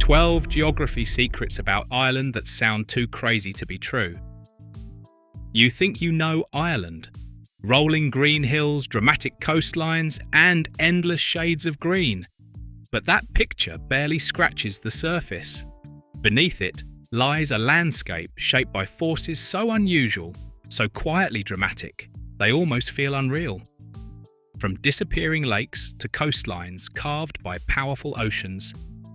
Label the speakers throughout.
Speaker 1: 12 geography secrets about Ireland that sound too crazy to be true. You think you know Ireland? Rolling green hills, dramatic coastlines, and endless shades of green. But that picture barely scratches the surface. Beneath it lies a landscape shaped by forces so unusual, so quietly dramatic, they almost feel unreal. From disappearing lakes to coastlines carved by powerful oceans,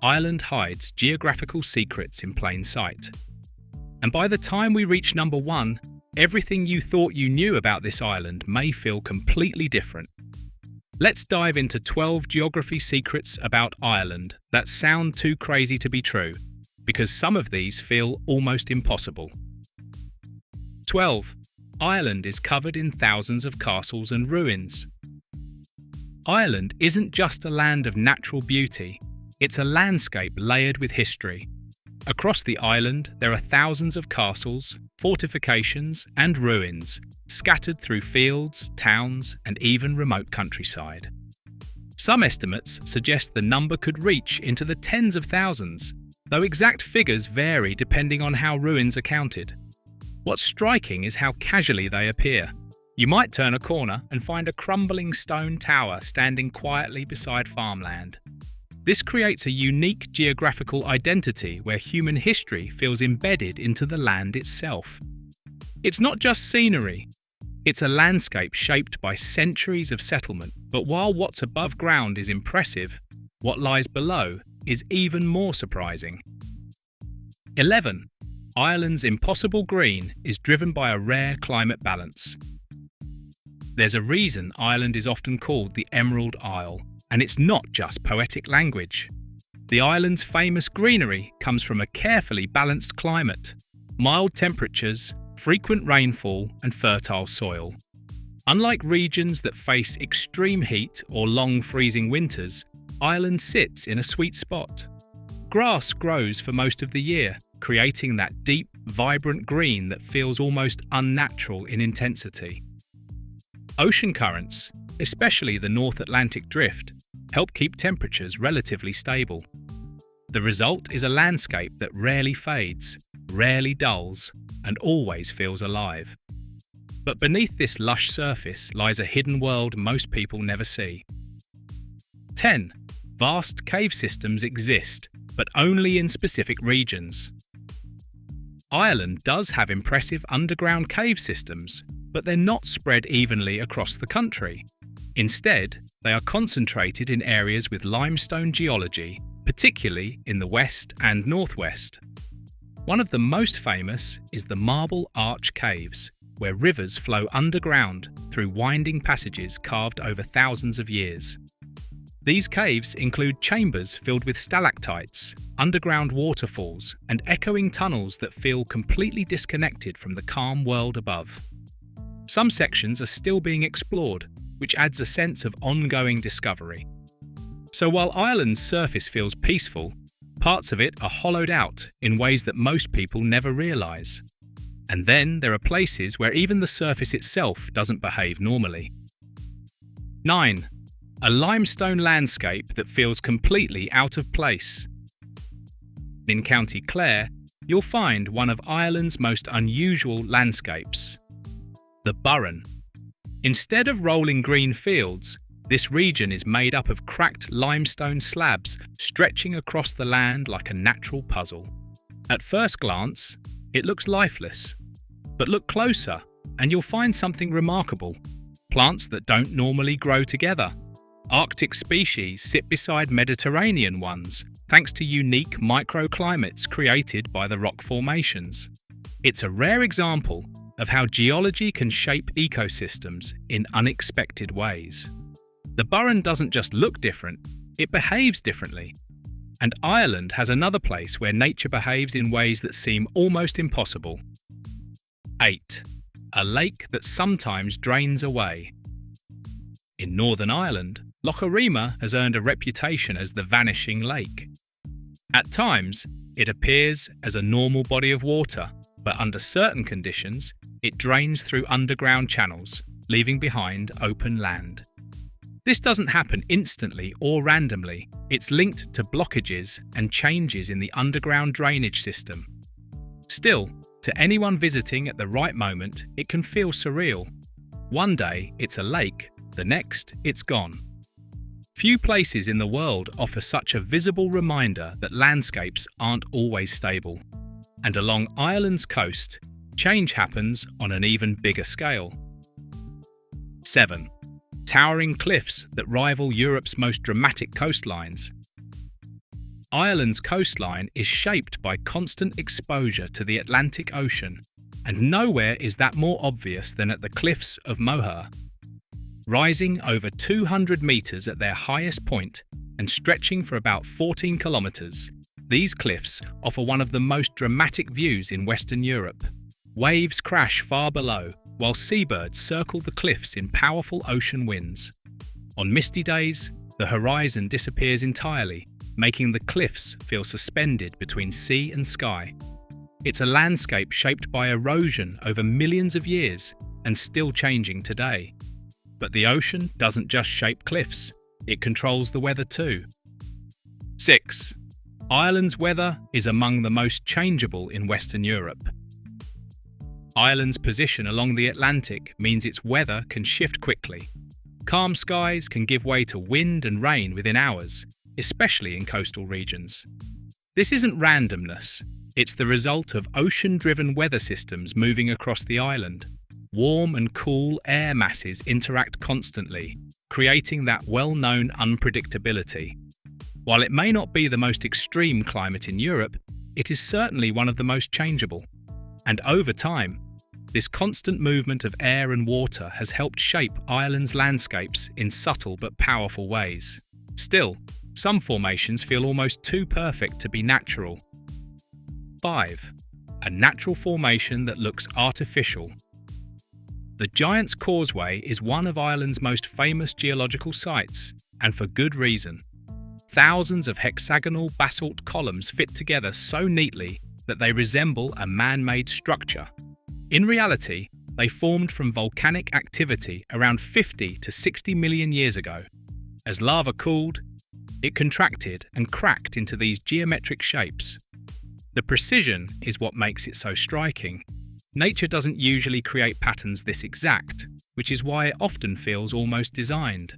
Speaker 1: Ireland hides geographical secrets in plain sight. And by the time we reach number 1, everything you thought you knew about this island may feel completely different. Let's dive into 12 geography secrets about Ireland that sound too crazy to be true, because some of these feel almost impossible. 12. Ireland is covered in thousands of castles and ruins. Ireland isn't just a land of natural beauty, it's a landscape layered with history. Across the island, there are thousands of castles, fortifications, and ruins, scattered through fields, towns, and even remote countryside. Some estimates suggest the number could reach into the tens of thousands, though exact figures vary depending on how ruins are counted. What's striking is how casually they appear. You might turn a corner and find a crumbling stone tower standing quietly beside farmland. This creates a unique geographical identity where human history feels embedded into the land itself. It's not just scenery. It's a landscape shaped by centuries of settlement, but while what's above ground is impressive, what lies below is even more surprising. 11. Ireland's impossible green is driven by a rare climate balance. There's a reason Ireland is often called the Emerald Isle, and it's not just poetic language. The island's famous greenery comes from a carefully balanced climate, mild temperatures, frequent rainfall, and fertile soil. Unlike regions that face extreme heat or long freezing winters, Ireland sits in a sweet spot. Grass grows for most of the year, creating that deep, vibrant green that feels almost unnatural in intensity. Ocean currents, especially the North Atlantic Drift, help keep temperatures relatively stable. The result is a landscape that rarely fades, rarely dulls, and always feels alive. But beneath this lush surface lies a hidden world most people never see. 10. Vast cave systems exist, but only in specific regions. Ireland does have impressive underground cave systems, but they're not spread evenly across the country. Instead, they are concentrated in areas with limestone geology, particularly in the west and northwest. One of the most famous is the Marble Arch Caves, where rivers flow underground through winding passages carved over thousands of years. These caves include chambers filled with stalactites, underground waterfalls, and echoing tunnels that feel completely disconnected from the calm world above. Some sections are still being explored, which adds a sense of ongoing discovery. So while Ireland's surface feels peaceful, parts of it are hollowed out in ways that most people never realise. And then there are places where even the surface itself doesn't behave normally. 9. A limestone landscape that feels completely out of place. In County Clare, you'll find one of Ireland's most unusual landscapes, the Burren. Instead of rolling green fields, this region is made up of cracked limestone slabs stretching across the land like a natural puzzle. At first glance, it looks lifeless, but look closer and you'll find something remarkable. Plants that don't normally grow together. Arctic species sit beside Mediterranean ones, thanks to unique microclimates created by the rock formations. It's a rare example of how geology can shape ecosystems in unexpected ways. The Burren doesn't just look different, it behaves differently. And Ireland has another place where nature behaves in ways that seem almost impossible. 8. A lake that sometimes drains away. In Northern Ireland, Loch Arima has earned a reputation as the vanishing lake. At times, it appears as a normal body of water, but under certain conditions, it drains through underground channels, leaving behind open land. This doesn't happen instantly or randomly. It's linked to blockages and changes in the underground drainage system. Still, to anyone visiting at the right moment, it can feel surreal. One day, it's a lake, the next, it's gone. Few places in the world offer such a visible reminder that landscapes aren't always stable. And along Ireland's coast, change happens on an even bigger scale. 7. Towering cliffs that rival Europe's most dramatic coastlines. Ireland's coastline is shaped by constant exposure to the Atlantic Ocean, and nowhere is that more obvious than at the cliffs of Moher. Rising over 200 metres at their highest point and stretching for about 14 kilometres, these cliffs offer one of the most dramatic views in Western Europe. Waves crash far below, while seabirds circle the cliffs in powerful ocean winds. On misty days, the horizon disappears entirely, making the cliffs feel suspended between sea and sky. It's a landscape shaped by erosion over millions of years and still changing today. But the ocean doesn't just shape cliffs, it controls the weather too. 6. Ireland's weather is among the most changeable in Western Europe. Ireland's position along the Atlantic means its weather can shift quickly. Calm skies can give way to wind and rain within hours, especially in coastal regions. This isn't randomness, it's the result of ocean-driven weather systems moving across the island. Warm and cool air masses interact constantly, creating that well-known unpredictability. While it may not be the most extreme climate in Europe, it is certainly one of the most changeable. And over time, this constant movement of air and water has helped shape Ireland's landscapes in subtle but powerful ways. Still, some formations feel almost too perfect to be natural. 5. A natural formation that looks artificial. The Giant's Causeway is one of Ireland's most famous geological sites, and for good reason. Thousands of hexagonal basalt columns fit together so neatly that they resemble a man-made structure. In reality, they formed from volcanic activity around 50 to 60 million years ago. As lava cooled, it contracted and cracked into these geometric shapes. The precision is what makes it so striking. Nature doesn't usually create patterns this exact, which is why it often feels almost designed.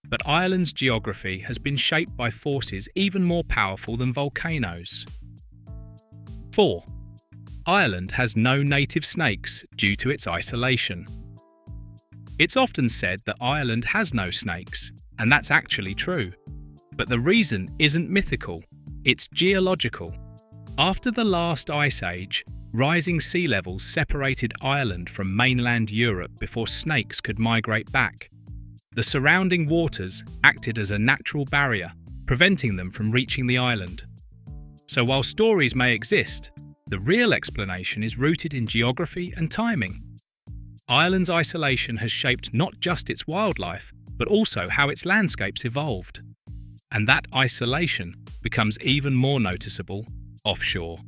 Speaker 1: But Ireland's geography has been shaped by forces even more powerful than volcanoes. 4. Ireland has no native snakes due to its isolation. It's often said that Ireland has no snakes, and that's actually true. But the reason isn't mythical, it's geological. After the last ice age, rising sea levels separated Ireland from mainland Europe before snakes could migrate back. The surrounding waters acted as a natural barrier, preventing them from reaching the island. So while stories may exist, the real explanation is rooted in geography and timing. Ireland's isolation has shaped not just its wildlife, but also how its landscapes evolved. And that isolation becomes even more noticeable offshore.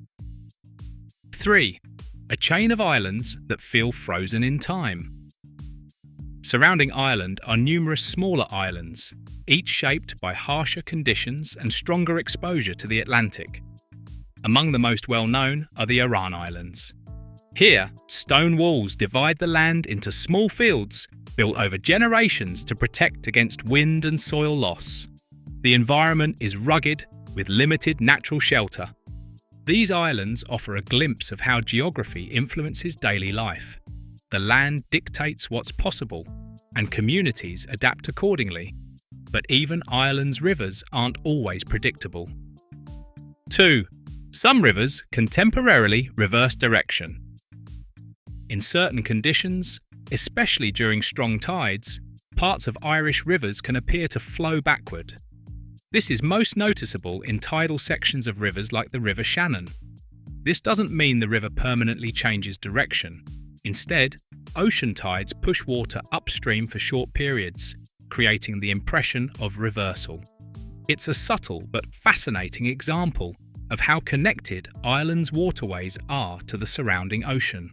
Speaker 1: 3. A chain of islands that feel frozen in time. Surrounding Ireland are numerous smaller islands, each shaped by harsher conditions and stronger exposure to the Atlantic. Among the most well-known are the Aran Islands. Here, stone walls divide the land into small fields built over generations to protect against wind and soil loss. The environment is rugged, with limited natural shelter. These islands offer a glimpse of how geography influences daily life. The land dictates what's possible, and communities adapt accordingly. But even Ireland's rivers aren't always predictable. 2. Some rivers can temporarily reverse direction. In certain conditions, especially during strong tides, parts of Irish rivers can appear to flow backward. This is most noticeable in tidal sections of rivers like the River Shannon. This doesn't mean the river permanently changes direction. Instead, ocean tides push water upstream for short periods, creating the impression of reversal. It's a subtle but fascinating example of how connected Ireland's waterways are to the surrounding ocean.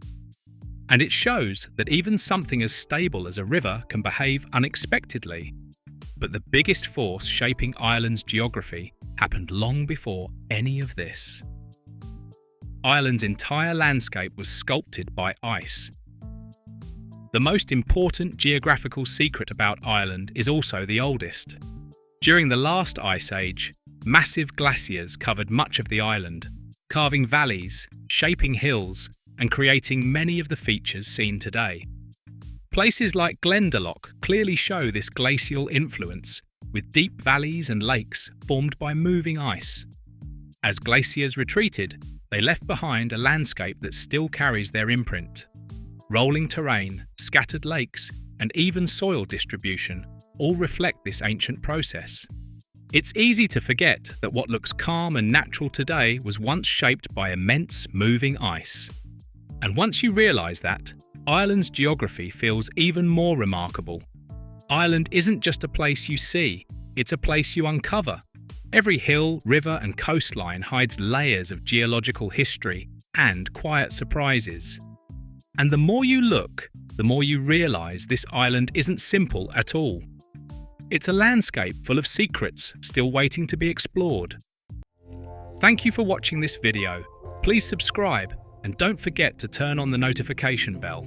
Speaker 1: And it shows that even something as stable as a river can behave unexpectedly. But the biggest force shaping Ireland's geography happened long before any of this. Ireland's entire landscape was sculpted by ice. The most important geographical secret about Ireland is also the oldest. During the last ice age, massive glaciers covered much of the island, carving valleys, shaping hills, and creating many of the features seen today. Places like Glendalough clearly show this glacial influence, with deep valleys and lakes formed by moving ice. As glaciers retreated, they left behind a landscape that still carries their imprint. Rolling terrain, scattered lakes, and even soil distribution all reflect this ancient process. It's easy to forget that what looks calm and natural today was once shaped by immense moving ice. And once you realise that, Ireland's geography feels even more remarkable. Ireland isn't just a place you see, it's a place you uncover. Every hill, river and coastline hides layers of geological history and quiet surprises. And the more you look, the more you realise this island isn't simple at all. It's a landscape full of secrets still waiting to be explored. Thank you for watching this video. Please subscribe and don't forget to turn on the notification bell.